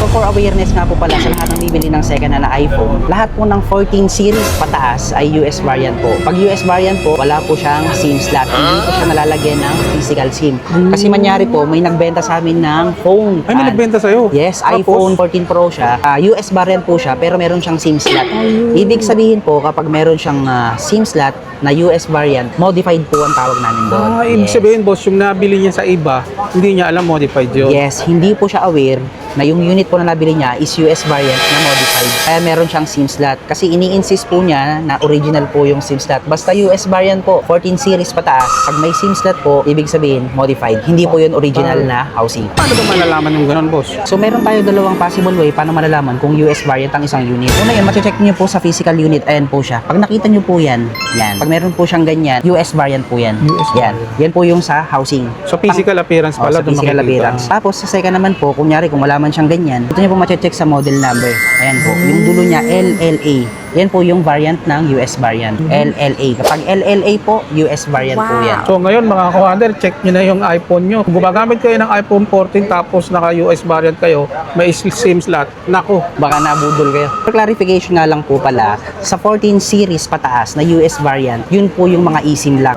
So for awareness nga po pala sa lahat ng bibili ng second hand na iPhone, lahat po ng 14 series pataas ay US variant po. Pag US variant po, wala po siyang SIM slot. Hindi po siya nalalagyan ng physical SIM. Kasi manyari po, may nagbenta sa amin ng phone. Ay, may nagbenta sa'yo? Yes, Tapos? iPhone 14 Pro siya. US variant po siya, pero meron siyang SIM slot. Ibig sabihin po, kapag meron siyang SIM slot na US variant, modified po ang tawag namin doon. Ibig sabihin, boss, yung nabili niya sa iba, hindi niya alam modified yun. Yes, hindi po siya aware na yung unit po na nabili niya is US variant na modified. Kaya meron siyang SIM slot. Kasi ini-insist po niya na original po yung SIM slot. Basta US variant po, 14 series pataas. Pag may SIM slot po, ibig sabihin modified. Hindi po yun original na housing. Paano ba malalaman yung ganun, boss? So meron tayo dalawang possible way paano malalaman kung US variant ang isang unit. Una yun, mache-check niyo po sa physical unit. Ayan po siya. Pag nakita niyo po yan. Pag meron po siyang ganyan, US variant po yan. Yan. Yan po yung sa housing. So physical appearance pala. Sa physical appearance. Tapos sa second naman po, kunyari kung wala man siyang ganyan, ito niyo po mache-check sa model number. Ayan po. Yung dulo niya, LLA. Yan po yung variant ng US variant. LLA. Kapag LLA po, US variant po yan. So ngayon mga ka-wonder, check nyo na yung iPhone nyo. Kung gumagamit kayo ng iPhone 14 tapos naka-US variant kayo, may SIM slot, naku. Baka nabudol kayo. For clarification nga lang po pala, sa 14 series pataas na US variant, yun po yung mga eSIM lock.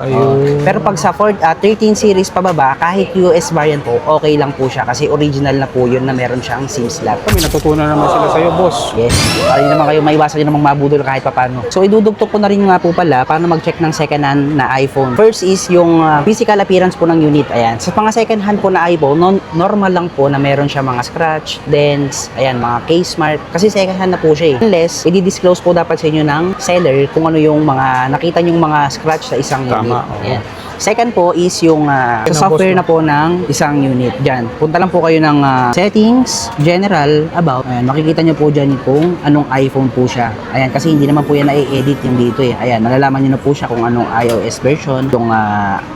Pero pag sa 13 series pababa, kahit US variant po, okay lang po siya kasi original na po yun na meron siyang SIM slot. May natutunan naman sila sa'yo, boss. Yes. Para hindi naman kayo maiwasan nyo namang mabudol kahit papano. So idudugtog ko na rin nga po pala paano mag-check ng second hand na iPhone. First is yung physical appearance po ng unit. Ayan. Sa mga second hand po na iPhone, normal lang po na meron siya mga scratch, dents, ayan, mga case mark. Kasi second hand na po siya eh. Unless, i-disclose po dapat sa inyo ng seller kung ano yung mga nakita nyong mga scratch sa isang unit. Ayan. Second po is yung sa software na po ng isang unit. Diyan. Punta lang po kayo ng settings, general, about. Ayan, makikita nyo po dyan kung anong iPhone po siya. Ayan, kasi hindi naman po yan na-edit yung dito eh. Ayan, malalaman nyo na po siya kung anong iOS version, kung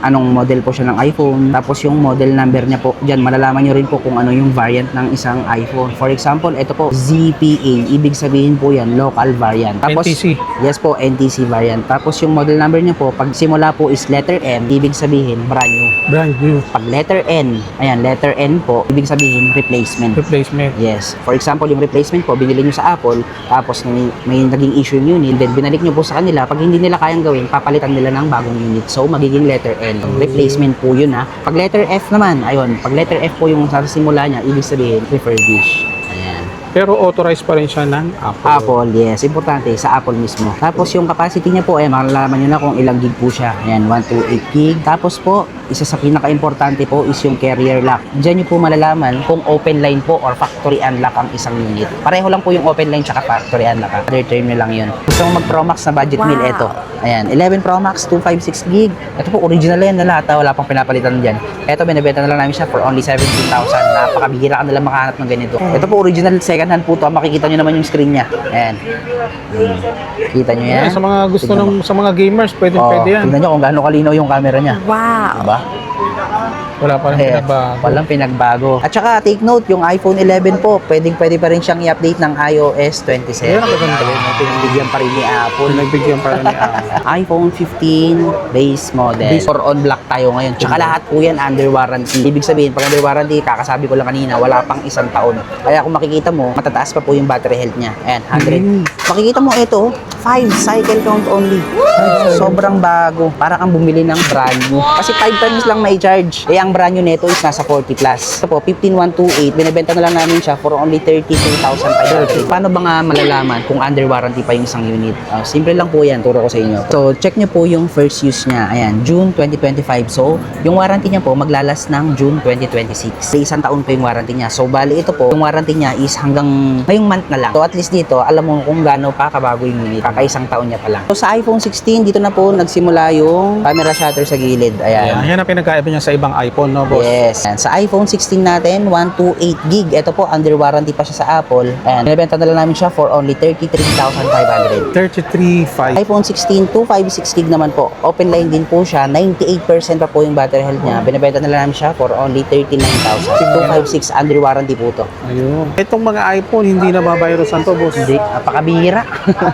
anong model po siya ng iPhone. Tapos yung model number niya po, dyan, malalaman nyo rin po kung ano yung variant ng isang iPhone. For example, ito po, ZPA. Ibig sabihin po yan, local variant. Tapos, NTC. Yes po, NTC variant. Tapos yung model number niya po, pag simula po is letter M, ibig sabihin brand new. Brand new. Pag letter N, ayan, letter N po, ibig sabihin replacement. Replacement. Yes. For example, yung replacement po, binili nyo sa Apple, tapos may naging issue yung unit, then binalik nyo po sa kanila, pag hindi nila kayang gawin, papalitan nila ng bagong unit. So, magiging letter N. Replacement po yun ha. Pag letter F naman, ayun, pag letter F po yung sa simula niya, ibig sabihin refurbished. Ayan. Pero authorized pa rin siya ng Apple. Apple, yes. Importante, sa Apple mismo. Tapos yung capacity niya po, malalaman nyo na kung ilang gig po siya. Ayan, 128 gig. Tapos po, isa sa pinaka-importante po is yung carrier lock. Diyan nyo po malalaman kung open line po or factory unlock ang isang unit. Pareho lang po yung open line tsaka factory unlock. Other term nyo lang yun. Gusto mo mag-Pro Max na budget meal, ito. Ayan, 11 Pro Max, 256 gig. Ito po, original yan na lahat. Wala pang pinapalitan dyan. Ito, binibenta na lang namin siya for only 17,000. Napakabihira ka nalang makahanap ng ganito. Ito po, original second hand po to. Makikita nyo naman yung screen niya. Ayan. Kita nyo yan? Sa mga gusto sa mga gamers, pwede yan. Tingnan nyo kung gaano kalinaw yung camera niya. Wow. Diba? Wala pa rin pinagbago. Walang pinagbago. At saka, take note, yung iPhone 11 po, pwede pa rin siyang i-update ng iOS 27. Yan ang maganda. Pinagbigyan pa rin ni Apple. Nagbigyan pa rin ni Apple. iPhone 15 base model. For on black tayo ngayon. Tsaka lahat po yan under warranty. Ibig sabihin, pag under warranty, kakasabi ko lang kanina, wala pang isang taon. Kaya kung makikita mo, matataas pa po yung battery health niya. Ayan, 100. Makikita mo ito, 5 cycle count only. Sobrang bago. Para kang bumili ng brand new. Kasi 5 times lang may charge. Eh, ang brand new nito is nasa 40 plus. Ito po, 15,128. Binibenta na lang namin siya for only 32,500. Paano ba nga malalaman kung under warranty pa yung isang unit? Simple lang po yan. Turo ko sa inyo. So, check nyo po yung first use niya. Ayan, June 2025. So, yung warranty niya po maglalas ng June 2026. Isang taon po yung warranty niya. So, bali ito po, yung warranty niya is hanggang ngayong month na lang. So, at least dito, alam mo kung gaano pa kabago yung unit. Kakaisang taon niya pa lang. So, sa iPhone 16, dito na po nagsimula yung camera shutter sa gilid. Ayan. Yan ang pinagkaiba niya sa ibang iPhone, no, boss? Yes. Ayan. Sa iPhone 16 natin, 128 gig. Ito po, under warranty pa siya sa Apple. Ayan. Binibenta na lang namin siya for only 33,500. 33.5. iPhone 16, 256 gig naman po. Open line din po siya. 98% pa po yung battery health niya. Binibenta na lang namin siya for only 39,000. 256 under warranty po to. Ayun. Itong mga iPhone, hindi na babayrosan to, boss. Hindi, napakabihira.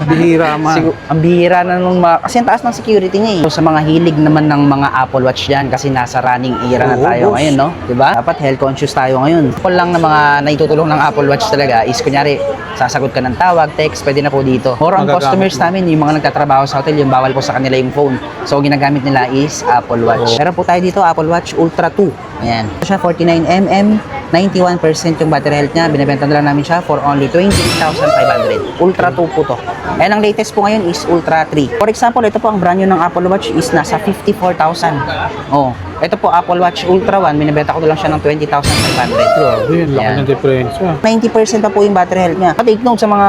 Bihira man. Ang bihira na nung kasi ang taas ng security niya eh. So, sa mga hilig naman ng mga Apple Watch dyan, kasi nasa running era na tayo boss. ngayon, no? Diba? Dapat health conscious tayo ngayon. Kung lang na mga naitutulong ng Apple Watch talaga is kunyari, sasagot ka ng tawag, text, pwede na po dito. More on Magagamit customers mo. namin, yung mga nagtatrabaho sa hotel, yung bawal po sa kanila yung phone. So, ginagamit nila is Apple Watch. Meron po tayo dito, Apple Watch Ultra 2. Ayan. Ito siya, 49mm, 91% yung battery health niya. Binibenta na lang namin siya for only 28,500. Ultra 2 po to. And ang latest po ngayon is Ultra 3. For example, ito po ang brand new ng Apple Watch is nasa 54,000. Oh. Ito po, Apple Watch Ultra 1, binibenta ko na lang siya ng 20,500. Grabe, yun, laki Ayan. ng diferensya. 90% pa po yung battery health niya. Take note sa mga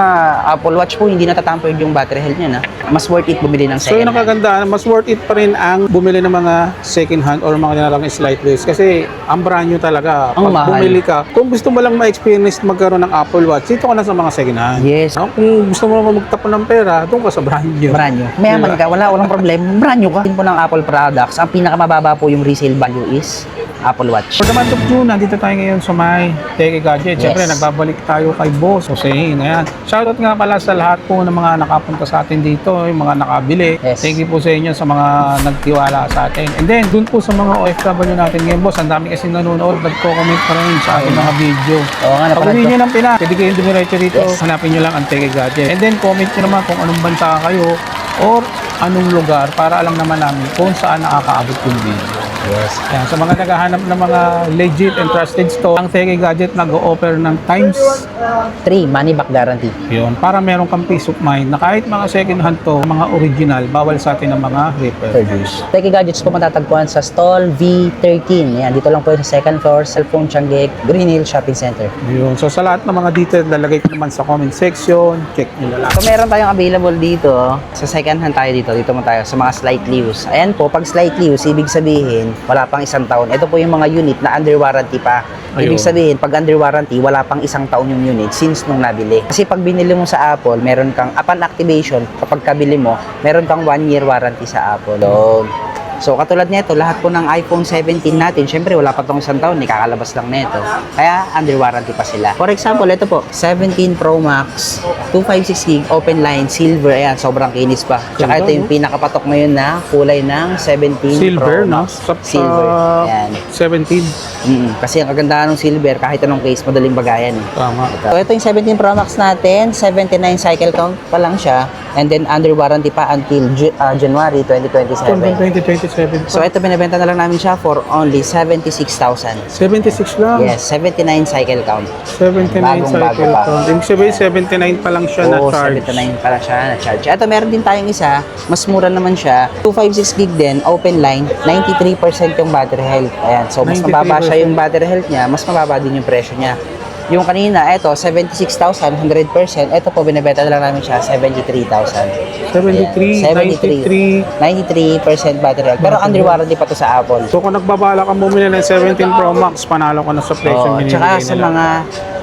Apple Watch po, hindi natatampered yung battery health niya na. Mas worth it bumili ng So second yung hand. nakagandaan, mas worth it pa rin ang bumili ng mga second hand or mga nilalang slight risk. Kasi ang brand new talaga. Ang Pag mahal. bumili ka, kung gusto mo lang ma-experience magkaroon ng Apple Watch, dito ka na sa mga second hand. Yes. No? Kung gusto mo naman magtapon ng pera, doon ka sa brand new. Brand new. Mayaman ka, walang problema. Brand new ka. Din po ng Apple products, ang pinakamababa po yung resale value is Apple Watch. For the month of June, nandito tayo ngayon sa may Teke Gadget. Siyempre, Yes. nagbabalik tayo kay Boss Hussein. Ayan. Shoutout nga pala sa lahat po ng mga nakapunta sa atin dito, yung mga nakabili. Yes. Thank you po sa inyo sa mga nagtiwala sa atin. And then, dun po sa mga OFW natin ngayon, Boss, ang dami kasi nanonood, nagko-comment pa rin sa ating mga video. Oo nga, Pag napanood hindi ko. nyo ng Pinas, pwede kayong dumiretso dito. Yes. Hanapin nyo lang ang Teke Gadget. And then, comment nyo naman kung anong bansa kayo or anong lugar para alam naman namin kung saan nakakaabot yung video. Yes. Ayan, sa mga naghahanap ng mga legit and trusted store, ang Teke Gadget nag-o-offer ng times 3, money back guarantee. yun, para meron kang peace of mind na kahit mga second hand to, mga original, bawal sa atin ang mga refurbished. Teki Gadgets po matatagpuan sa stall V13. Ayan, dito lang po sa second floor, Cellphone Changgek, Green Hill Shopping Center. Yun. So sa lahat ng mga detail, lalagay ko naman sa comment section. Check nyo na lang. So meron tayong available dito, sa second hand tayo dito mo tayo, sa mga slightly used. Ayan po, pag slightly used, ibig sabihin, wala pang isang taon. Ito po yung mga unit na under warranty pa. Ibig Ayun. sabihin, pag under warranty, wala pang isang taon yung unit since nung nabili. Kasi pag binili mo sa Apple, meron kang, upon activation, kapag kabili mo, meron kang 1 year warranty sa Apple. So, katulad nito, lahat po ng iPhone 17 natin, syempre wala pa tong isang taon, kakalabas lang nito. Kaya, under warranty pa sila. For example, ito po, 17 Pro Max, 256GB, open line, silver, ayan, sobrang kinis pa. Tsaka ito yung pinakapatok ngayon na kulay ng 17 Silver, Pro no? Max. Sa Silver, ayan. 17. Kasi ang kagandahan ng silver, kahit anong case, madaling bagayan. Tama. So, ito yung 17 Pro Max natin, 79 cycle count pa lang siya, and then under warranty pa until January 2027. 2027 So, ito binibenta na lang namin siya for only 76,000. 76 lang. Yes, 79 cycle count. 79 Bagong-bago cycle pa. count. Ibig sabihin, 79 pa lang siya na Oo, charge. 79 pa lang siya na charge. Ito, meron din tayong isa, mas mura naman siya. 256GB din, open line, 93% yung battery health. Ayan, so mas 93%. mababa siya yung battery health niya, mas mababa din yung presyo niya. Yung kanina, ito, 76,000, 100%. Ito po, binibenta na lang namin siya, 73,000. 73, 93% battery health. Pero under warranty pa to sa Apple. So kung nagbabala ka bumili ng 17 Pro Max, panalo ka na sa presyo Oh, binibigay tsaka sa nila. mga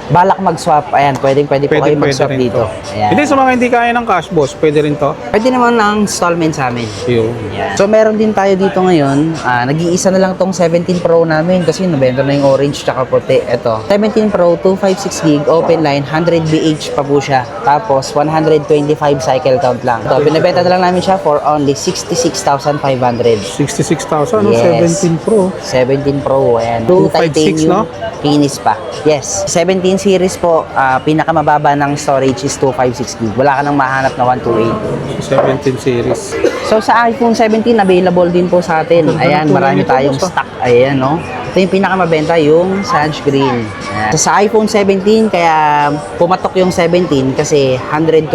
balak mag-swap, ayan, pwede po kayo mag-swap rin dito. to. Ayan. Hindi, sa mga hindi kaya ng cash, boss, pwede rin to. Pwede naman ng installment sa amin. Yun. Ayan. So meron din tayo dito ngayon, nag-iisa na lang tong 17 Pro namin kasi nabenta na yung orange tsaka puti. Ito, 17 Pro, 256GB, open line, 100 BH pa po siya. Tapos 125 cycle count lang. Ito, binibenta na lang namin siya for only 66,500. 66,000, no? Yes. 17 Pro. 17 Pro, ayan. 2 256, no? Kinis pa. Yes. 17 series po, pinakamababa ng storage is 256GB. Wala ka nang mahanap na 128. 17 series. So sa iPhone 17 available din po sa atin. Ayan, marami tayong stock. Ayan, no. Ito yung pinakamabenta, yung Sage Green. Ayan. So, sa iPhone 17, kaya pumatok yung 17 kasi 120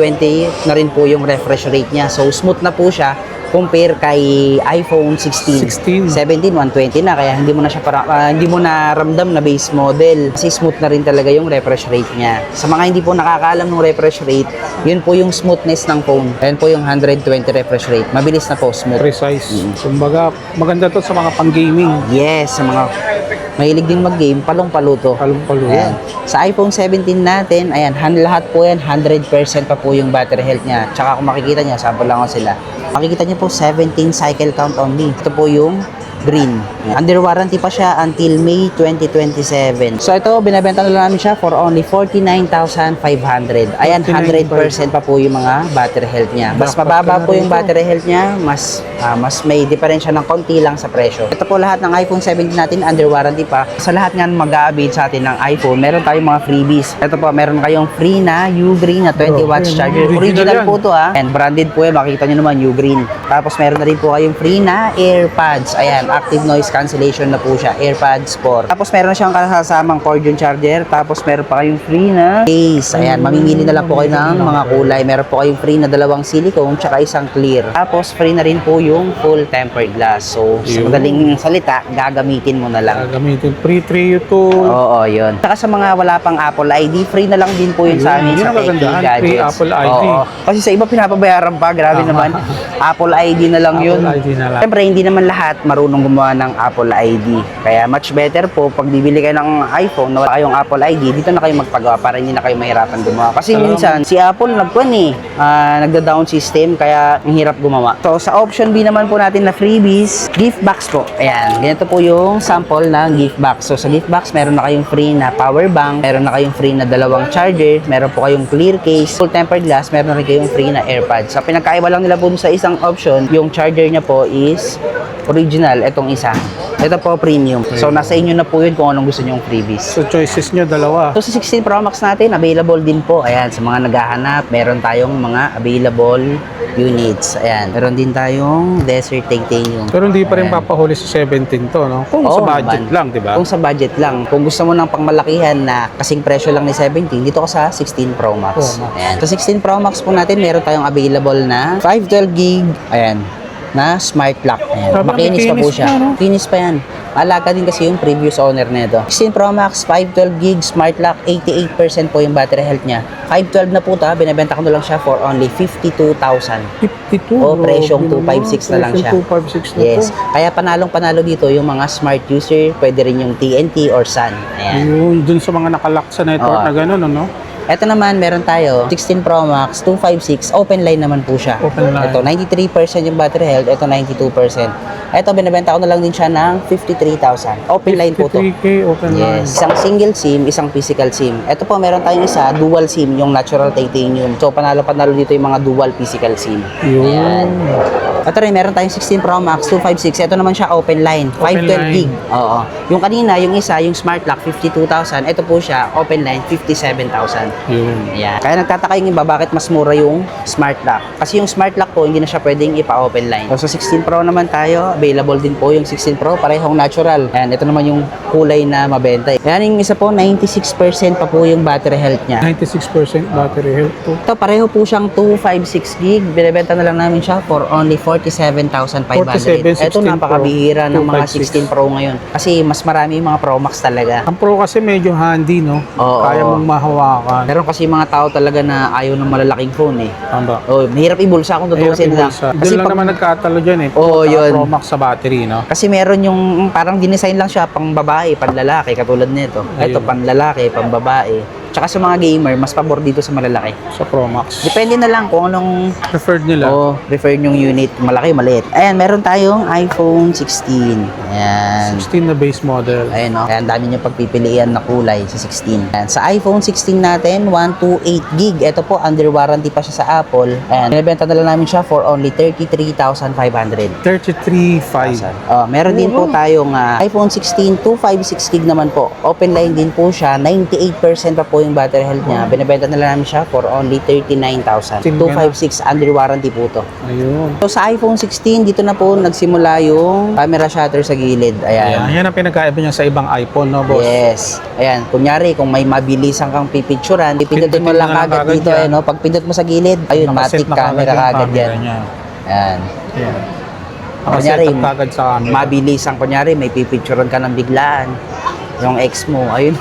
na rin po yung refresh rate niya. So smooth na po siya compare kay iPhone 16. 17 120 na, kaya hindi mo na siya hindi mo na ramdam na base model kasi smooth na rin talaga yung refresh rate niya. Sa mga hindi po nakakaalam ng refresh rate, yun po yung smoothness ng phone. Ayan po yung 120 refresh rate. Mabilis na po, smooth. Precise. Kumbaga, maganda to sa mga pang-gaming. Yes, sa mga mahilig din mag-game, palong-palo to. Palong-palo Ayan. yan. Sa iPhone 17 natin, ayan, lahat po yan, 100% pa po yung battery health niya. Tsaka kung makikita niya, sample lang ako sila. Makikita niyo po, 17 cycle count only. Ito po yung green. Yan. Under warranty pa siya until May 2027. So ito, binebenta na lang namin siya for only 49,500. Ayan, 100% pa po yung mga battery health niya. Mas mababa po yung battery health niya, mas may diferensya ng konti lang sa presyo. Ito po lahat ng iPhone 17 natin under warranty pa. Sa lahat nga mag-a-update sa atin ng iPhone, meron tayong mga freebies. Ito po, meron kayong free na U-Green na 20 watts charger. Original po to and branded po yan. Makikita nyo naman U-Green. Tapos meron na rin po kayong free na AirPods. Ayan, active noise cancellation na po siya. AirPods 4. Tapos meron na siyang kasamang cord yung charger. Tapos meron pa kayong free na case. Ayan, mamimili na lang po kayo ng mga kulay. Meron po kayong free na 2 silicone tsaka isang clear. Tapos free na rin po yung full tempered glass. So, sa madaling salita, gagamitin mo na lang. Gagamitin. Free ito. Oo, yun. Saka sa mga wala pang Apple ID, free na lang din po yun sa amin sa Techie Gadgets. Free Apple ID. Oo. Kasi sa iba pinapabayaran pa, grabe naman. Apple ID na lang yun. Apple ID na lang. Siyempre, hindi naman lahat marunong gumawa ng Apple ID. Kaya much better po, pag bibili kayo ng iPhone na wala kayong Apple ID, dito na kayo magpagawa para hindi na kayo mahirapan gumawa. Kasi minsan, si Apple nagda-down system, kaya ang hirap gumawa. So, sa option B naman po natin na freebies, gift box po. Ayan, ganito po yung sample ng gift box. So, sa gift box, meron na kayong free na power bank, meron na kayong free na 2 charger, meron po kayong clear case, full tempered glass, meron na rin kayong free na AirPods. So, pinagkaiba lang nila po sa isang option, yung charger niya po is original, itong isa. Ito po premium. So, nasa inyo na po yun kung anong gusto nyong freebies. So, choices nyo, dalawa. So, sa 16 Pro Max natin, available din po. Ayan, sa mga naghahanap, meron tayong mga available units. Ayan, meron din tayong Desert Titanium. Pero hindi pa rin Ayan. papahuli sa 17 to, no? Kung Oo sa budget naman. lang, di ba? Kung sa budget lang. Kung gusto mo ng pangmalakihan na kasing presyo lang ni 17, dito ka sa 16 Pro Max. Pro Max. Ayan. Sa 16 Pro Max po natin, meron tayong available na 512 gig. Ayan, na smart lock. Ayan. Sabi, Makinis pa po makinis siya. pa, no? Kinis pa yan. Alaga din kasi yung previous owner nito. 16 Pro Max, 512 gig, smart lock, 88% po yung battery health niya. 512 na po ta, binibenta ko na lang siya for only 52,000. 52. O, presyong grabe 256 na lang siya. Presyong 256 na Yes. to. Kaya panalong-panalo dito yung mga smart user, pwede rin yung TNT or Sun. Ayan. Yun, dun sa mga nakalock sa network Oo. na gano'n, ano? Ito naman, meron tayo 16 Pro Max, 256, open line naman po siya. Open line. Ito, 93% yung battery health, ito 92%. Ito, binibenta ko na lang din siya ng 53,000. Open line po to. 53K open line. Yes. Isang single SIM, isang physical SIM. Ito po, meron tayong isa, dual SIM, yung natural titanium. So, panalo-panalo dito yung mga dual physical SIM. Yun. Ayan. Ito rin, meron tayong 16 Pro Max, 256. Ito naman siya, open line, 512 line. gig. Oo. Yung kanina, yung isa, yung smart lock, 52,000. Ito po siya, open line, 57,000. Yun. Ayan. Kaya nagtataka yung iba, bakit mas mura yung smart lock? Kasi yung smart lock po, hindi na siya pwedeng ipa-open line. So, sa 16 Pro naman tayo, available din po yung 16 Pro, parehong natural. Ayan, ito naman yung kulay na mabenta. Ayan, yung isa po, 96% pa po yung battery health niya. 96% battery health to. Ito, pareho po siyang 256 gig. Binibenta na lang namin siya for only 47,500. 47, 16 Ito, napakabihira ng mga 256. 16 Pro ngayon. Kasi mas marami yung mga Pro Max talaga. Ang Pro kasi medyo handy, no? Oo. Kaya mong mahawakan. Meron kasi mga tao talaga na ayaw ng malalaking phone eh. Tama. Oh, mahirap ibulsa kung tutusin lang. Doon lang naman nagkatalo dyan eh. Oo, Saka yun. Pro Max sa battery, no? Kasi meron yung parang dinesign lang siya pang babae, pang lalaki, katulad nito. Ito, Ayun. pang lalaki, pang babae. Tsaka sa mga gamer, mas pabor dito sa malalaki. Sa Pro Max. Depende na lang kung anong Preferred nila. prefer yung unit, malaki, maliit. Ayan, meron tayong iPhone 16. Ayan. 16 na base model. Ayan, no? Ayan, dami nyo pagpipilian na kulay sa 16. Ayan, sa iPhone 16 natin, 128 gig. Ito po, under warranty pa siya sa Apple. Ayan, binibenta na lang namin siya for only 33,500. 33.5. Meron din po tayong iPhone 16, 256 gig naman po. Open line din po siya, 98% pa po yung battery health niya. Binibenta na lang namin siya for only 39,000. 256 under warranty po to. Ayun. So sa iPhone 16, dito na po nagsimula yung camera shutter sa gilid. Ayan. Ayan ang pinagkaiba niya sa ibang iPhone, no, boss? Yes. Ayan, kunyari kung may mabilisan kang pipicturan, pipindutin mo Pindutin lang mo lang kagad kagad dito, yan. no? Pag pindot mo sa gilid, ayun, Nakaset matic na camera yung kagad yan. niya. Ayan. Ayan. Kunyari, Nakaset up kagad sa camera. mabilisan, kunyari, may pipicturan ka ng biglaan. Yung ex mo, ayun.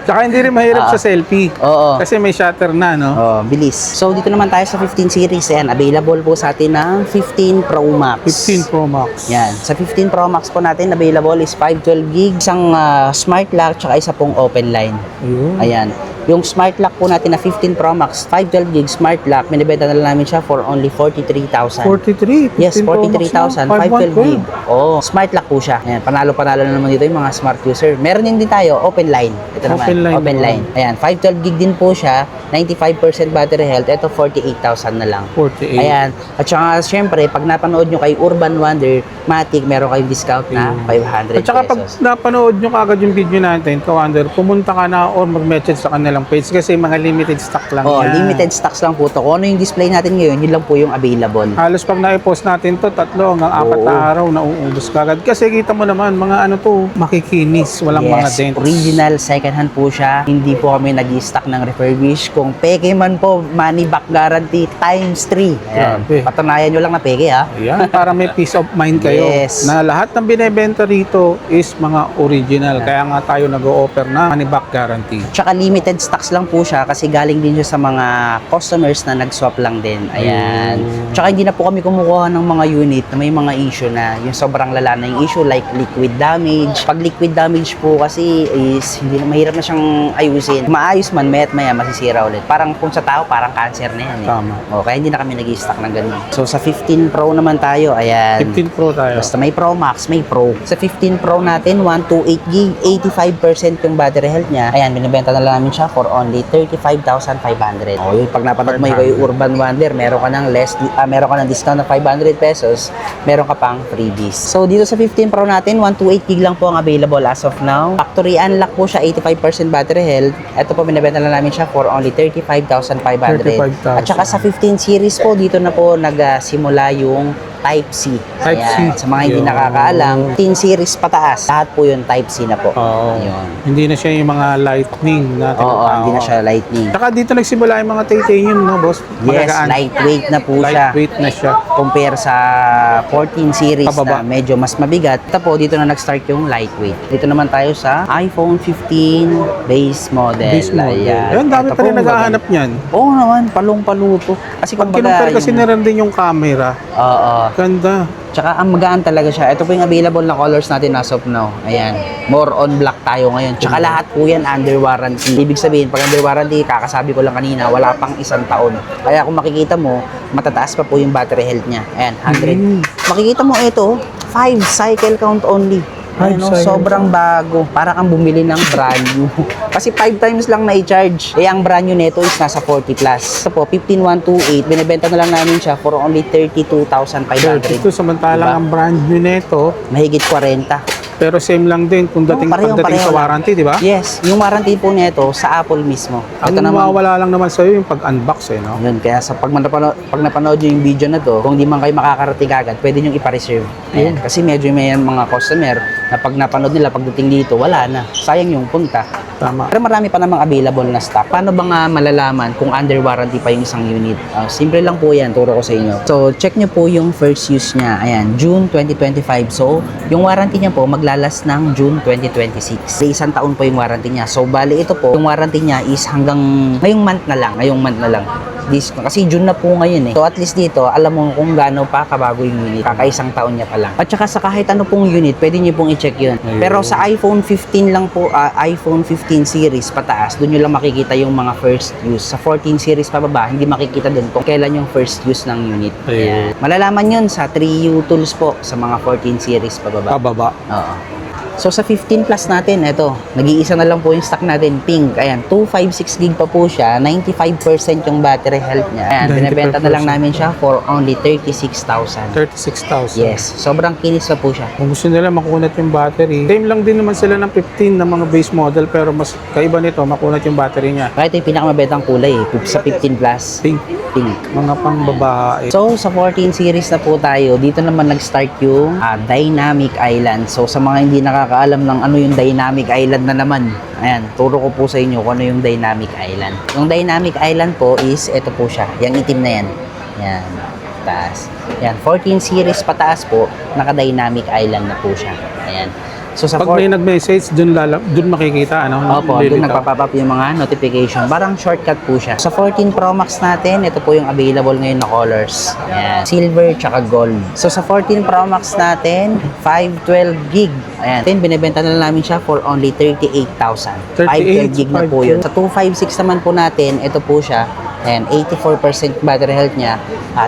Tsaka hindi rin mahirap sa selfie. Oo. Kasi may shutter na, no? Oh, bilis. So, dito naman tayo sa 15 series. Ayan, available po sa atin ng 15 Pro Max. 15 Pro Max. Yan. Sa 15 Pro Max po natin, available is 512 gig, isang smart lock, tsaka isa pong open line. Ayun. Ayan. Yung smart lock po natin na 15 Pro Max, 512 gig smart lock, binibenta na lang namin siya for only 43,000. 43? Yes, 43,000, 512 gig. 512. Oh, smart lock po siya. Ayan, panalo-panalo na naman dito yung mga smart user. Meron din tayo, open line. Ito naman, Open line. Ayan, 512 gig din po siya, 95% battery health. Ito, 48,000 na lang. 48. Ayan. At saka, syempre, pag napanood nyo kay Urban Wonder Matic, meron kayong discount na 500 At saka pag pesos. napanood nyo kagad yung video natin, Ka-Wonder, pumunta ka na or mag-message sa kanilang page kasi mga limited stock lang Oh, yan. limited stocks lang po to. Kung ano yung display natin ngayon, yun lang po yung available. Halos pag na-post natin to, 3 hanggang 4 na Oo. araw na uubos kagad. Kasi kita mo naman, mga ano to, makikinis, walang mga Yes, dents. original second hand po siya. Hindi po kami nag-stock ng refurbish. Kung peke man po, money back guarantee times 3. Ayan. Grabe. Patunayan nyo lang na peke ha. Ayan, para may peace of mind kayo. Yes. Na lahat ng binebenta rito is mga original. Kaya nga tayo nag-o-offer na money back guarantee. Tsaka limited stocks lang po siya kasi galing din siya sa mga customers na nag-swap lang din. Ayan. Tsaka hindi na po kami kumukuha ng mga unit na may mga issue na yung sobrang lala na yung issue like liquid damage. Pag liquid damage po kasi is hindi na mahirap na siyang ayusin. Maayos man, maya't maya masisira ulit. Parang kung sa tao, parang cancer na yan. Eh. Tama. O, kaya hindi na kami nag-stock ng ganun. So sa 15 Pro naman tayo, ayan. 15 Pro tayo. Basta may Pro Max, may Pro. Sa 15 Pro natin, 128 gig, 85% yung battery health niya. Ayan, binibenta na lang namin siya for only 35,500. O, yun, pag napanood mo yung kay Urban Wonder, meron ka ng meron ka ng discount na 500 pesos, meron ka pang freebies. So, dito sa 15 Pro natin, 128 gig lang po ang available as of now. Factory unlock po siya, 85% battery health. Ito po, binibenta na namin siya for only 35,500. 35,000. At saka sa 15 series po, dito na po nagsimula yung Type-C. Type-C. Sa mga hindi Yun. nakakaalam, 15 series pataas, lahat po yun Type-C na po. Oo. Yun. Hindi na siya yung mga lightning na Oo, tinatawag. hindi na siya lightning. Saka dito nagsimula yung mga titanium, no, boss? Yes, Magagaan. lightweight na po siya. Lightweight na siya. Compare sa 14 series Pababa. na medyo mas mabigat. Ito po, dito na nag-start yung lightweight. Dito naman tayo sa iPhone 15 base model. Base model. Ayan, dami Ito pa rin po, naghahanap niyan. Oo naman, palong-palo to. Kasi Pag kumbaga, kinumpir kasi na rin din yung camera. Oo. Ganda. Tsaka ang magaan talaga siya. Ito po yung available na colors natin as of now. Ayan. More on black tayo ngayon. Tsaka lahat po yan under warranty. Ibig sabihin, pag under warranty, kakasabi ko lang kanina, wala pang 1 taon. Kaya kung makikita mo, matataas pa po yung battery health niya. Ayan, 100. Makikita mo ito, 5 cycle count only. Ayun, no, cycle sobrang bago. Para kang bumili ng brand new. Kasi 5 times lang na-charge. Eh, ang brand new nito is nasa 40 plus. Ito po, 15,128. Binibenta na lang namin siya for only 32,500. Ito, samantalang Diba? ang brand new nito, Mahigit 40. pero same lang din kung dating, pagdating sa lang. warranty, di ba? Yes, yung warranty po nito sa Apple mismo. Ang mawawala lang naman sa'yo yung pag-unbox, eh, no? Yun, kaya sa pag napanood nyo yung video na to, kung di man kayo makakarating agad, pwede nyo ipa-reserve. Ayan, kasi medyo may mga customer na pag napanood nila, pagdating dito, wala na. Sayang yung punta. Tama. Pero marami pa namang available na stock. Paano ba nga malalaman kung under warranty pa yung isang unit? Simple lang po yan, turo ko sa inyo. So, check nyo po yung first use niya. Ayan, June 2025. So, yung warranty niya po, maglalas ng June 2026. Sa 1 taon po yung warranty niya. So, bali ito po, yung warranty niya is hanggang ngayong month na lang. Kasi June na po ngayon eh. So, at least dito, alam mo kung gaano pa kabago yung unit. Kaka-1 taon niya pa lang. At saka sa kahit ano pong unit, pwede nyo pong i-check yun. Ayun. Pero sa iPhone 15 lang po, iPhone 15 series pataas, doon nyo lang makikita yung mga first use. Sa 14 series pababa, hindi makikita doon kung kailan yung first use ng unit. Ayun. Malalaman yun sa 3U tools po sa mga 14 series pababa. Pababa. Oo. So sa 15 plus natin, ito, nag-iisa na lang po yung stock natin, pink. Ayan, 256 gig pa po siya, 95% yung battery health niya. Ayan, 95%. binibenta na lang namin siya for only 36,000. 36,000. Yes, sobrang kinis pa po siya. Kung gusto nila makunat yung battery, same lang din naman sila ng 15 na mga base model, pero mas kaiba nito, makunat yung battery niya. Kahit yung pinakamabetang kulay, sa 15 plus, Pink. pink. Mga pang babae. So, sa 14 series na po tayo, dito naman nag-start yung Dynamic Island. So, sa mga hindi nakakaalam ng ano yung Dynamic Island na naman, ayan, turo ko po sa inyo kung ano yung Dynamic Island. Yung Dynamic Island po is, ito po siya, yung itim na yan. Yan, taas. Yan, 14 series pataas po, naka-Dynamic Island na po siya. Ayan. So sa Pag may nag-message, dun makikita, ano? Opo, doon lilitaw. nagpapop up yung mga notification. Parang shortcut po siya. Sa 14 Pro Max natin, ito po yung available ngayon na colors. Ayan, silver tsaka gold. So sa 14 Pro Max natin, 512 gig. Ayan, binibenta na lang namin siya for only 38,000. 512 gig na po yun. Sa 256 naman po natin, ito po siya. Ayan, 84% battery health niya.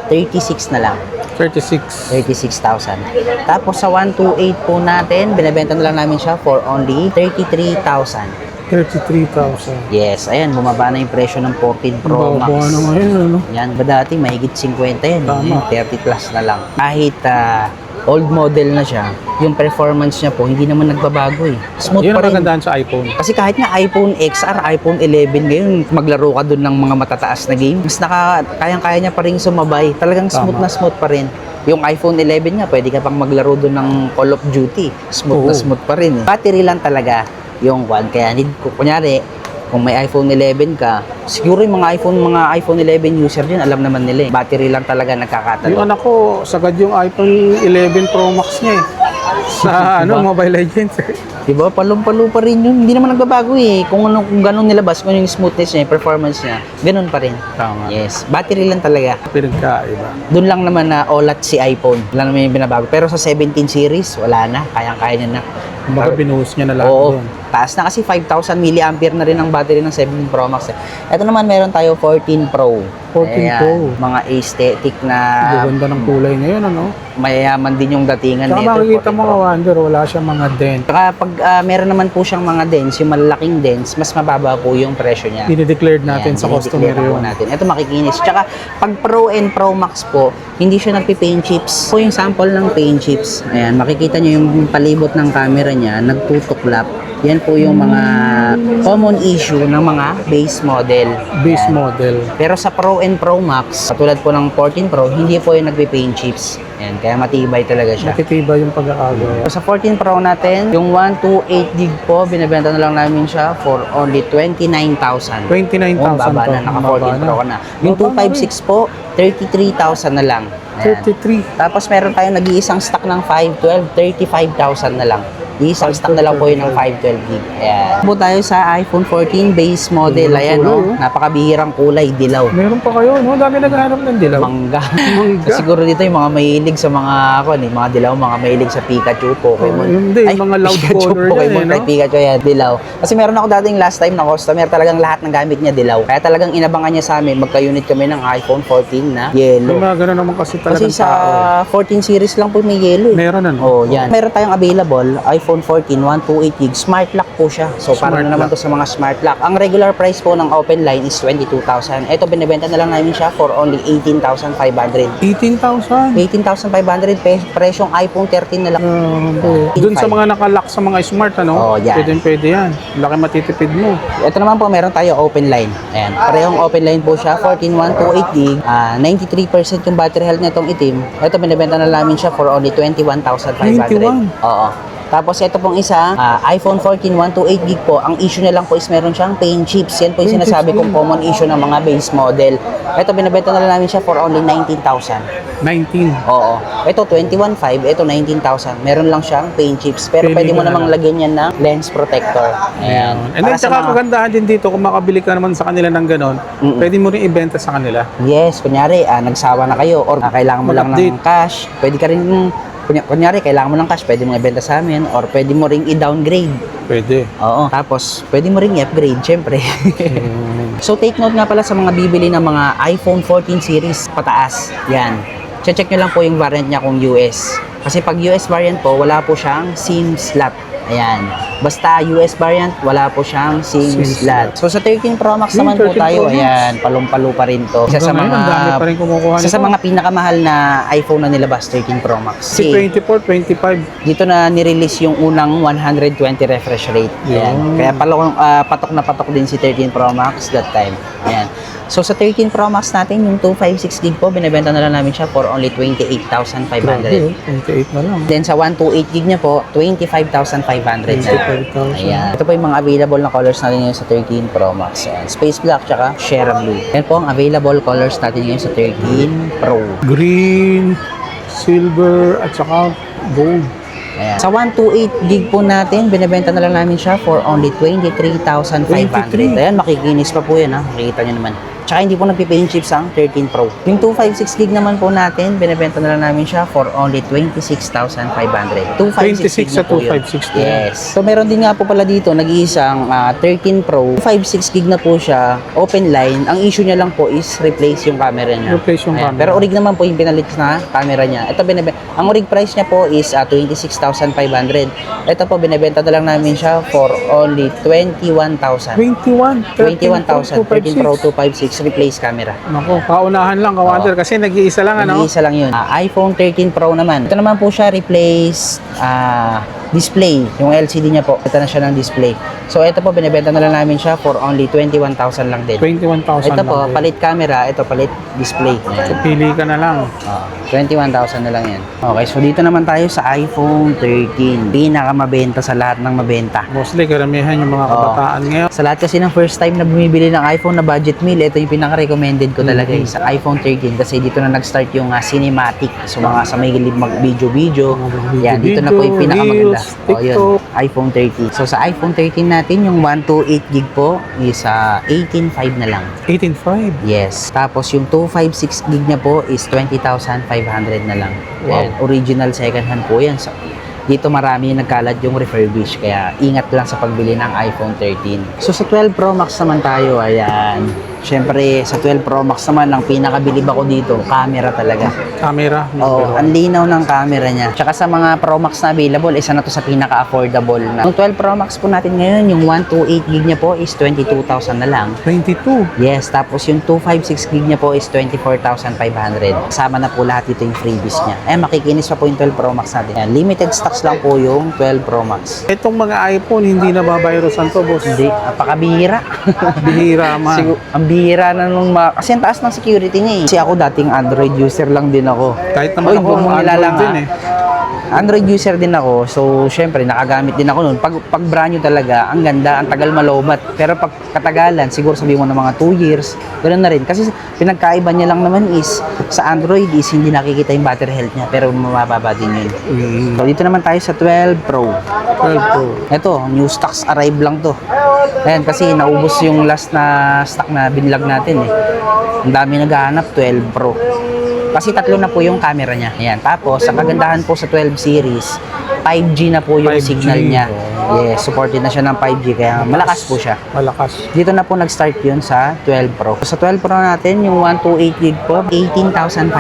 36 na lang. 36. 36,000. Tapos sa 128 po natin, binibenta na lang namin siya for only 33,000. 33,000. Yes, ayan, bumaba na yung presyo ng 14 Pro Max. Baba na ngayon, ano? Yan, ba dati mahigit 50 yan. Tama. 30 plus na lang. Kahit old model na siya, yung performance niya po, hindi naman nagbabago eh. Smooth Yun pa ang rin. kagandahan sa iPhone. Kasi kahit nga iPhone XR, iPhone 11 ngayon, maglaro ka dun ng mga matataas na game, mas kayang-kaya niya pa rin sumabay. Talagang smooth Tama. na smooth pa rin. Yung iPhone 11 nga, pwede ka pang maglaro dun ng Call of Duty. Smooth na Oo. smooth pa rin. Battery lang talaga yung one. Kaya kunyari, kung may iPhone 11 ka, siguro yung mga iPhone 11 user din, alam naman nila eh. Battery lang talaga nagkakatalo. Yung anak ko, sagad yung iPhone 11 Pro Max niya eh. Sa Diba? Mobile Legends. Diba? Palong-palo pa rin yun. Hindi naman nagbabago eh. Kung ganun nilabas, kung yung smoothness niya, performance niya, ganun pa rin. Tama. Yes. Battery lang talaga. Pinagkaiba. Doon lang naman na OLAT si iPhone. Wala naman yung binabago. Pero sa 17 series, wala na. Kayang-kaya niya na. Kumbaga binuhos niya na lahat Oo. doon. Taas na kasi 5,000 mAh na rin ang battery ng 17 Pro Max. Ito naman meron tayo 14 Pro. 14 Pro. Mga aesthetic na Ganda ng kulay ngayon, ano? mayayaman din yung datingan Saka nito. makikita 14 mo Pro. nga, Wonder, wala siyang mga dent. Saka pag meron naman po siyang mga dents, yung malalaking dents, mas mababa po yung presyo niya. Dinideclared natin Ayan, sa customer dinideclare po yun. natin. Ito makikinis. Tsaka pag Pro and Pro Max po, hindi siya nagpi-paint chips. Po yung sample ng paint chips. Ayan, makikita nyo yung palibot ng camera niya, nagtutuklap. Yan po yung mga common issue ng mga base model. Base Ayan. model. Pero sa Pro and Pro Max, katulad po ng 14 Pro, hindi po yung nagpi-paint chips. Ayan, kaya matibay talaga siya. Matitiba yung pagkakagawa. Sa 14 Pro natin, yung 128 gig po, binibenta na lang namin siya for only 29,000. 29,000 Oh, baba to. na, naka Baba 14 na. Pro ka na. Yung Baba na 256 po, 33,000 na lang. Ayan. 33. Tapos meron tayong nag-iisang stock ng 512, 35,000 na lang. Iisang stock na lang po yun ng 512 gig. Ayan. Po tayo sa iPhone 14 base model. Ganda ng Ayan, kulay, no? oh. Napakabihirang kulay, dilaw. Meron pa kayo, no? Dami naghahanap ng dilaw. Mangga. Mangga. Siguro dito yung mga mahilig sa mga, mga dilaw, mga mahilig sa Pikachu, Pokemon. Oh, hindi, mga loud Pikachu, color Pokemon, yan, eh, no? kahit Pikachu, yan, dilaw. Kasi meron ako dating last time na customer, talagang lahat ng gamit niya dilaw. Kaya talagang inabangan niya sa amin, magka-unit kami ng iPhone 14 na May yellow. mga ganun naman kasi Kasi talagang sa tao. 14 series lang po may yellow. Meron ano? Oh, yan. Meron tayong available, iPhone 14, 128 gig, smart lock po siya. So, para Smart na naman lock. to sa mga smart lock. Ang regular price po ng open line is 22,000. Ito, binibenta na lang namin siya for only 18,500. 18,000. 18,500 presyong iPhone 13 na lang. Doon sa mga nakalock sa mga smart, ano? Oh, yan. Pwede yan. Laki matitipid mo. Ito naman po, meron tayo open line. Ayan. Parehong open line po siya, 14, 128 gig. 93% yung battery health nitong itim. Ito, binibenta na namin siya for only 21,500. 21? Oo. Tapos ito pong isa, iPhone 14 128 gig po. Ang issue niya lang po is meron siyang paint chips. Yan po yung Paint sinasabi chips kong common issue ng mga base model. Ito, binibenta na lang namin siya for only 19,000. 19. Oo. Ito 21.5, ito 19,000. Meron lang siyang paint chips. Pero Pili pwede mo ka na namang lang. lagyan yan ng lens protector. Ayan. And then, Para sa tsaka mga- kagandahan din dito, kung makabili ka naman sa kanila ng ganon, pwede mo rin ibenta sa kanila. Yes, kunyari, nagsawa na kayo or kailangan mo lang ng Mag-update. cash. Pwede ka rin, kunyari, kailangan mo ng cash, pwede mo ibenta sa amin or pwede mo ring i-downgrade. Pwede. Oo. Tapos, pwede mo ring i-upgrade, syempre. So, take note nga pala sa mga bibili ng mga iPhone 14 series pataas. Yan. Check nyo lang po yung variant niya kung US. Kasi pag US variant po, wala po siyang SIM slot. Ayan. Basta US variant, wala po siyang SIM SIM slot. So, sa 13 Pro Max naman po 13 tayo. Pro Max. Ayan. Palong-palo pa rin to. Isa sa Hanggang mga, ngayon, ang dami pa rin kumukuha isa sa nito. mga pinakamahal na iPhone na nilabas, 13 Pro Max. Si 24, 25. Dito na nirelease yung unang 120 refresh rate. Ayan. Yun. Kaya patok na patok din si 13 Pro Max that time. Ayan. So sa 13 Pro Max natin, yung 256 gig po, binibenta na lang namin siya for only 28,500. Grabe, 28 na lang. Then sa 128 gig niya po, 25,500 na lang. 25,000. Ayan. Ito po yung mga available na colors natin ngayon sa 13 Pro Max. Ayan. Space Black tsaka Share Blue. Yan po ang available colors natin ngayon sa 13 Pro. Green, silver, at saka gold. Ayan. Sa 128 gig po natin, binibenta na lang namin siya for only 23,500. Ayan, makikinis pa po yan ha. Makikita nyo naman. Tsaka hindi po nagpipiling chips ang 13 Pro. Yung 256 gig naman po natin, binibenta na lang namin siya for only 26,500. 256 26 sa na po yun. 256 Yes. So meron din nga po pala dito, nag-iisang 13 Pro, 56 gig na po siya, open line. Ang issue niya lang po is replace yung camera niya. Replace yung camera. Pero orig naman po yung pinalit na camera niya. Ito ang orig price niya po is 26,500. Ito po binebenta na lang namin siya for only 21,000. 21,000. 13 Pro 256 replace camera. Nako, paunahan lang, Kawander, kasi nag-iisa lang, ano? Nag-iisa lang yun. iPhone 13 Pro naman. Ito naman po siya replace display. Yung LCD niya po. Ito na siya ng display. So ito po binebenta na lang namin siya for only 21,000 lang din. 21,000 Ito po, lang. palit camera, ito palit display. So, pili ka na lang. 21,000 na lang yan. Okay, so dito naman tayo sa iPhone 13. Pinakamabenta sa lahat ng mabenta. Mostly, karamihan yung mga kabataan ngayon. Sa lahat kasi ng first time na bumibili ng iPhone na budget meal, ito yung pinaka-recommended ko talaga sa iPhone 13 kasi dito na nag-start yung cinematic. So mga sa may mag-video-video. Yan, dito na po yung pinakamaganda. Reels, TikTok. iPhone 13. So sa iPhone 13 natin, yung 128 gig po is 18,500 na lang. 18.5. Yes. Tapos yung 256 gig niya po is 20,500 na lang. Wow. And original second hand po yan. So, dito marami yung nagkalat yung refurbish. Kaya ingat lang sa pagbili ng iPhone 13. So sa 12 Pro Max naman tayo. Ayan. Siyempre, sa 12 Pro Max naman, ang pinakabilib ako dito, camera talaga. Camera. Oo, ang linaw ng camera niya. Tsaka sa mga Pro Max na available, isa na to sa pinaka-affordable na. Yung 12 Pro Max po natin ngayon, yung 128 gig niya po is 22,000 na lang. 22. Yes, tapos yung 256 gig niya po is 24,500. Kasama na po lahat dito yung freebies niya. Makikinis pa po yung 12 Pro Max natin. Ayan, limited stocks lang po yung 12 Pro Max. Itong mga iPhone, hindi na babayrosan to, boss. Hindi, napakabihira. Bihira man. Siguro, ang bihira na nung kasi ang taas ng security niya eh. Kasi ako dating Android user lang din ako. Kahit naman ako, Android din eh. Android user din ako. So, syempre, nakagamit din ako noon. Pag brand new talaga, ang ganda, ang tagal malobat. Pero pag katagalan, siguro sabihin mo na mga 2 years, ganoon na rin. Kasi pinagkaiba niya lang naman is, sa Android is hindi nakikita yung battery health niya, pero mababa din yun. So, dito naman tayo sa 12 Pro. 12 Pro. Ito, new stocks arrive lang to. Ayan, kasi naubos yung last na stock na binlog natin eh. Ang dami naghahanap, 12 Pro. Kasi tatlo na po yung camera niya. Ayan. Tapos, ang kagandahan po sa 12 series, 5G na po yung 5G. signal niya. Yes, supported na siya ng 5G, kaya malakas po siya. Malakas. Dito na po nag-start yun sa 12 Pro. Sa 12 Pro natin, yung 128 gig po, 18,500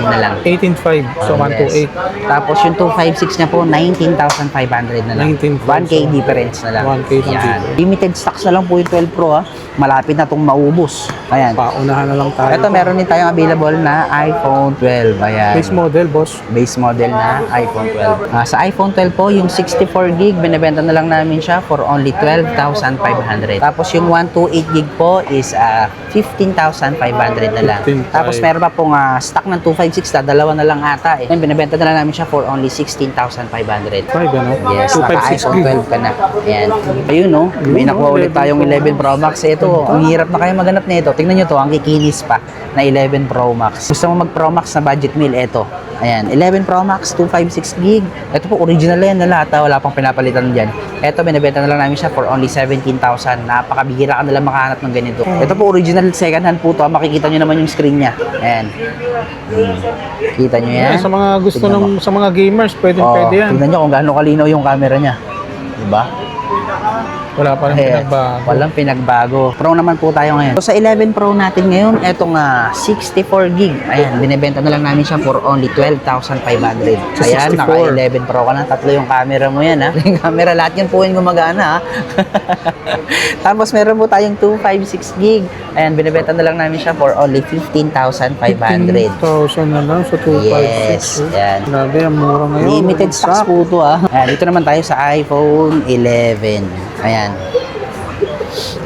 na lang. 18.5. So, 128. Yes. Tapos yung 256 niya po, 19,500 na lang. 19,000. 1K difference na lang. 1K na Yan. difference. Limited stocks na lang po yung 12 Pro ha. Malapit na itong maubos. Ayan. Paunahan na lang tayo. Ito meron din tayong available na iPhone 12. Ayan. Base model, boss. Base model na iPhone 12. Sa iPhone 12 po, yung 64 gig, binibenta na lang namin siya for only 12,500. Tapos yung 128 gig po is 15,500 na lang. 15,500. Tapos meron pa pong stock ng 256 na dalawa na lang ata eh. Then binibenta na lang namin siya for only 16,500. 5, ano? Yes, 256 naka-iPhone gig. 12 ka na. Ayan. Ayun, no? May nakuha ulit tayong 11 Pro Max. Ito, ang hirap na kayo maganap na ito. Tingnan nyo to, ang kikinis pa na 11 Pro Max. Gusto mo mag-Pro Max na budget meal, ito. Ayan, 11 Pro Max, 256 gig. Ito po, original yan na lahat. Wala pang pinapalitan dyan. Ito, binibenta na lang namin siya for only 17,000. Napakabihira ka nalang makahanap ng ganito. Ito po, original second hand po to. Makikita nyo naman yung screen niya. Ayan. Kita nyo yan? Sa mga gusto Tignan mo. sa mga gamers, pwede yan. Tignan nyo kung gaano kalinaw yung camera niya. Diba? Wala pa rin pinagbago. Walang pinagbago. Pro naman po tayo ngayon. So sa 11 Pro natin ngayon, etong 64 gig. Ayan, binibenta na lang namin siya for only 12,500. So, Ayan, 64. naka 11 Pro ka na. Tatlo yung camera mo yan ha. Yung camera, lahat yan po yung gumagana ha. Tapos meron po tayong 256 gig. Ayan, binibenta na lang namin siya for only 15,500. 15,000 na lang sa 256. Yes, yan. Grabe, ang mura ngayon. Limited stocks po ito ah. Ayan, dito naman tayo sa iPhone 11. Ayan.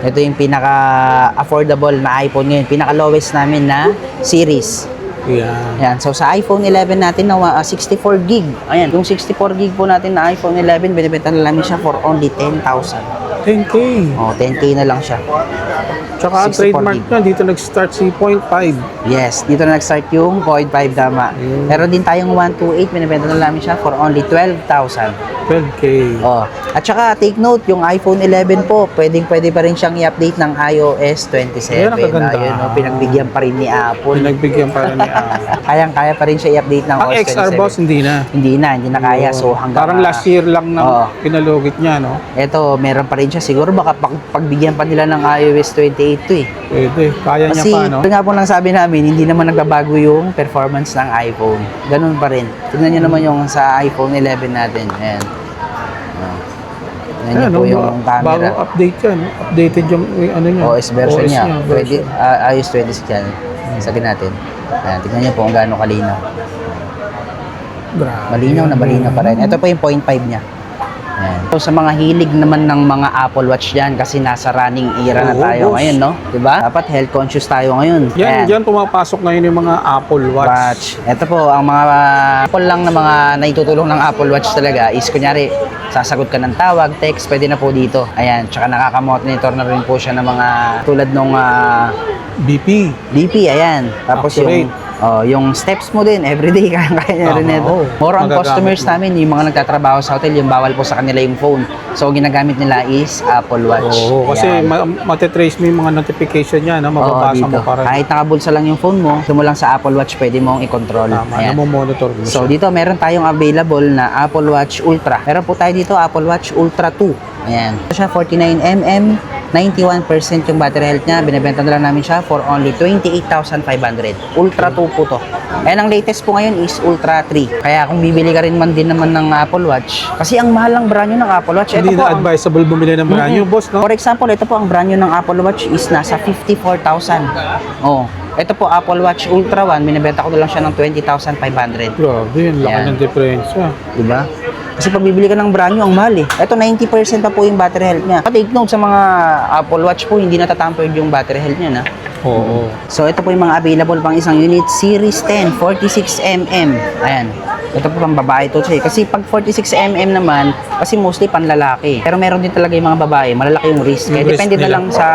Ito yung pinaka-affordable na iPhone ngayon. Pinaka-lowest namin na series. Yan. Ayan. So, sa iPhone 11 natin na 64 gig. Ayan. Yung 64 gig po natin na iPhone 11, binibenta na namin siya for only 10,000. 10K. Oh, 10K na lang siya. Tsaka ang 64 trademark gig. niya, dito nag-start si 0.5. Yes, dito na nag-start yung 0.5 tama. Meron din tayong 128, binibenta na namin siya for only 12,000. 12K. Oh. At saka take note, yung iPhone 11 po, pwede pa rin siyang i-update ng iOS 27. Yan ang kaganda. Ayun, no, pinagbigyan pa rin ni Apple. Pinagbigyan para ni Apple. Kayang-kaya pa rin siya i-update ng Ang OS 27. XR boss, hindi na. Hindi na kaya. So hanggang Parang last year lang na Oo. pinalugit niya, no? Eto, meron pa rin siya. Siguro baka pagbigyan pa nila ng iOS 28 to eh. Pwede. Kaya niya Kasi, pa, no? ito nga po lang sabi namin, hindi naman nagbabago yung performance ng iPhone. Ganun pa rin. Tignan nyo naman yung sa iPhone 11 natin. Ayan. Ayan po yung camera. Bago update yan. Updated yung ano niya. OS version niya. Pwede, version. iOS 26 yan. Sabi natin. Ayan, tignan nyo po kung gaano kalinaw. Grabe. Malinaw pa rin. Ito po yung 0.5 niya. Ayan. So, sa mga hilig naman ng mga Apple Watch yan, kasi nasa running era na Oo, tayo boss. ngayon, no? Diba? Dapat health conscious tayo ngayon. Yan, dyan pumapasok ngayon yung mga Apple Watch. Ito po, ang mga Apple lang na mga naitutulong ng Apple Watch talaga is kunyari, sasagot ka ng tawag, text, pwede na po dito. Ayan, tsaka nakaka-monitor na rin po siya ng mga tulad nung BP. BP, ayan. Tapos Accurate. yung steps mo din, everyday, kaya niya rin Tama, ito. oo. More on Magagamit customers mo. namin, yung mga nagtatrabaho sa hotel, yung bawal po sa kanila yung phone. So, ginagamit nila is Apple Watch. Oo, kasi Ayan. matitrace mo yung mga notification niya, no? Oo, Mababasa dito. mo para. Kahit nakabulsa lang yung phone mo, doon mo lang sa Apple Watch, pwede mong i-control. Tama, Ayan. monitor mo So siya. dito meron tayong available na Apple Watch Ultra. Meron po tayo dito Apple Watch Ultra 2. Ayan. Ito siya 49mm, 91% yung battery health niya. Binebenta na lang namin siya for only 28,500. Ultra 2 po to. And ang latest po ngayon is Ultra 3. Kaya kung bibili ka rin man din naman ng Apple Watch, kasi ang mahal ng brand new ng Apple Watch. Hindi Ito po na advisable bumili ng brand new, boss, no? For example, ito po ang brand new ng Apple Watch is nasa 54,000. Oh. Ito po Apple Watch Ultra 1, binebenta ko na lang siya ng 20,500. Grabe, yun, laki Yan. ng diferensya. Diba? Kasi pag bibili ka ng brand new, ang mahal eh. Ito 90% pa po yung battery health niya. Take note sa mga Apple Watch po, hindi natatampered yung battery health niya na. Oo. So ito po yung mga available pang isang unit, Series 10, 46mm. Ayan. Ito po pang babae to siya. Kasi pag 46mm naman, kasi mostly panlalaki. Pero meron din talaga yung mga babae, malalaki yung wrist. Kaya Yung wrist depende na nila. lang sa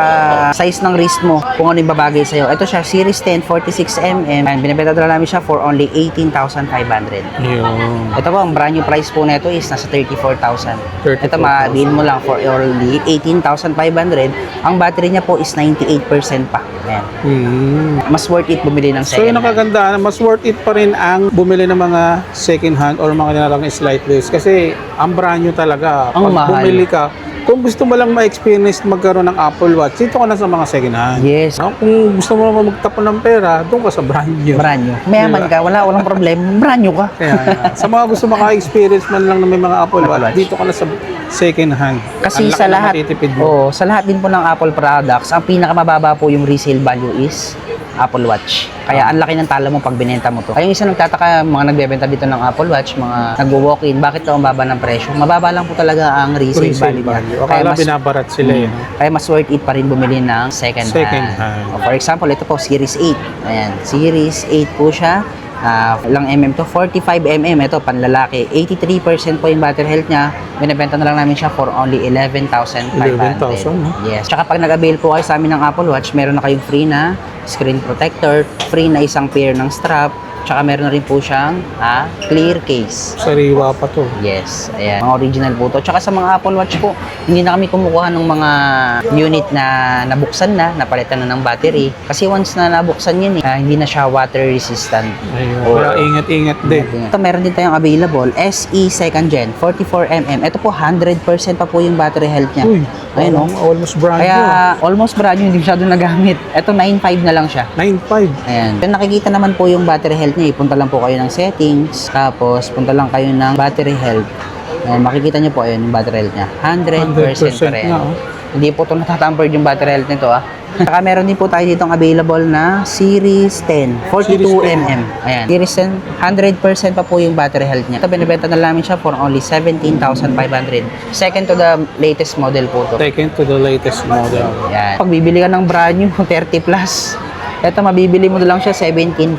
size ng wrist mo kung ano yung babagay sa'yo. Ito siya, Series 10, 46mm. Ayan, binibenta na namin siya for only 18,500. Yun. Ito po, ang brand new price po nito is nasa 34,000. 34,000. Ito, ma-deal mo lang for only 18,500. Ang battery niya po is 98% pa. Ayan. Mas worth it bumili ng So yun second ang kagandaan, mas worth it pa rin ang bumili ng mga second hand or mga nilalang slight list kasi ang brand new talaga. Ang Pag mahal. bumili ka, kung gusto mo lang ma-experience magkaroon ng Apple Watch, dito ka na sa mga second hand. Yes. No? Kung gusto mo naman magtapon ng pera, doon ka sa brand new. Brand new. Mayaman ka, walang problema. Brand new ka. Kaya, sa mga gusto maka-experience man lang na may mga Apple Apple Watch, Watch. dito ka na sa second hand. Kasi Ang laki sa na lahat, matitipid mo. sa lahat din po ng Apple products, ang pinakamababa po yung resale value is Apple Watch. Kaya ang laki ng talo mo pag binenta mo to. Kaya yung isa nagtataka, mga nagbebenta dito ng Apple Watch, mga nagwo-walk-in, bakit daw ang baba ng presyo? Mababa lang po talaga ang resale, value niya. Akala binabarat sila eh. no? Kaya mas worth it pa rin bumili ng second hand. For example, ito po, Series 8. Ayan, Series 8 po siya. Ilang mm to? 45mm. Ito, panlalaki. 83% po yung battery health niya. Binibenta na lang namin siya for only 11,500. 11,000, no? Yes. Tsaka pag nag-avail po kayo sa amin ng Apple Watch, meron na kayong free na screen protector, free na isang pair ng strap, tsaka meron na rin po siyang clear case. Sariwa pa to. Yes, ayan. Mga original po to. Tsaka sa mga Apple Watch po, hindi na kami kumukuha ng mga unit na nabuksan na, napalitan na ng battery. Kasi once na nabuksan yan hindi na siya water resistant. Ayun. Or- Kaya ingat-ingat din. Ito meron din tayong available, SE second gen, 44mm. Ito po, 100% pa po yung battery health niya. Uy, Ayun, parang almost brand Kaya new. almost brand new, hindi masyado nagamit. Ito, 9.5 na lang siya. 9.5. Ayan. Kung nakikita naman po yung battery health niya, punta lang po kayo ng settings, tapos punta lang kayo ng battery health. Ayan, makikita niyo po ayun yung battery health niya. 100% pa rin. na, oh. Hindi po ito natatampered yung battery health nito Saka meron din po tayo ditong available na Series 10, 42mm. Ayan. Series 10, 100% pa po yung battery health niya. Ito, binibenta na namin siya for only 17,500. Second to the latest model po to. Taken to the latest model. Ayan. Pag bibili ka ng brand new, 30 plus. Ito, mabibili mo na lang siya 17.5.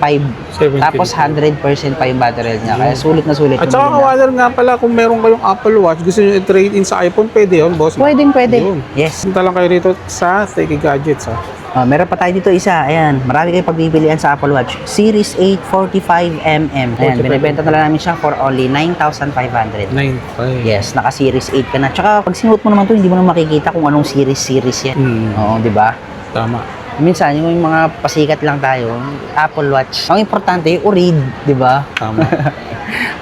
17. Tapos 100% pa yung battery health niya. Kaya sulit na sulit. At yung saka bili na. kawalan nga pala, kung meron kayong Apple Watch, gusto nyo i-trade in sa iPhone, pwede yun, boss. Pwede. Yun. Yes. Punta lang kayo rito sa Techie Gadgets, ha. Meron pa tayo dito isa. Ayan, marami kayong pagpipilian sa Apple Watch. Series 8 45mm. Ayan, 45. binibenta na lang namin siya for only 9,500. 9.5. Yes, naka Series 8 ka na. Tsaka pag sinuot mo naman to, hindi mo na makikita kung anong series yan. Oo, di ba? Tama. Minsan, yung mga pasikat lang tayo, Apple Watch. Ang importante, yung Orig, di ba? Tama.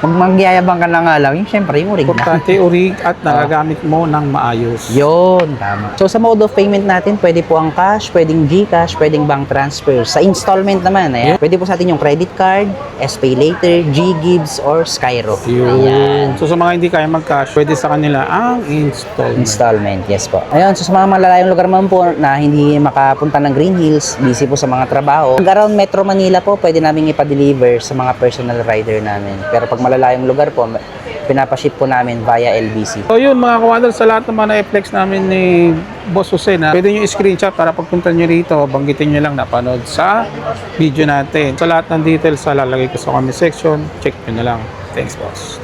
Pag magyayabang ka na nga lang, yung syempre, yung Orig na. Importante, urig at nagagamit mo ng maayos. Yun, tama. So, sa mode of payment natin, pwede po ang cash, pwedeng GCash, pwedeng bank transfer. Sa installment naman, ayan, pwede po sa atin yung credit card, SPay Later, GGives, or Skyro. Yun. So sa mga hindi kaya mag-cash, pwede sa kanila ang installment. Installment, yes po. Ayun, so sa mga malalayong lugar man po na hindi makapunta ng Green Hills, busy po sa mga trabaho, pag around Metro Manila po, pwede namin ipa-deliver sa mga personal rider namin. Pero pag malalayong lugar po, pinapaship po namin via LBC. So yun mga kawander, sa lahat ng mga na-flex namin ni Boss Jose na pwede nyo i-screenshot para pagpunta nyo rito, banggitin nyo lang napanood sa video natin. Sa lahat ng details, lalagay ko sa comment section, check nyo na lang. Thanks, boss.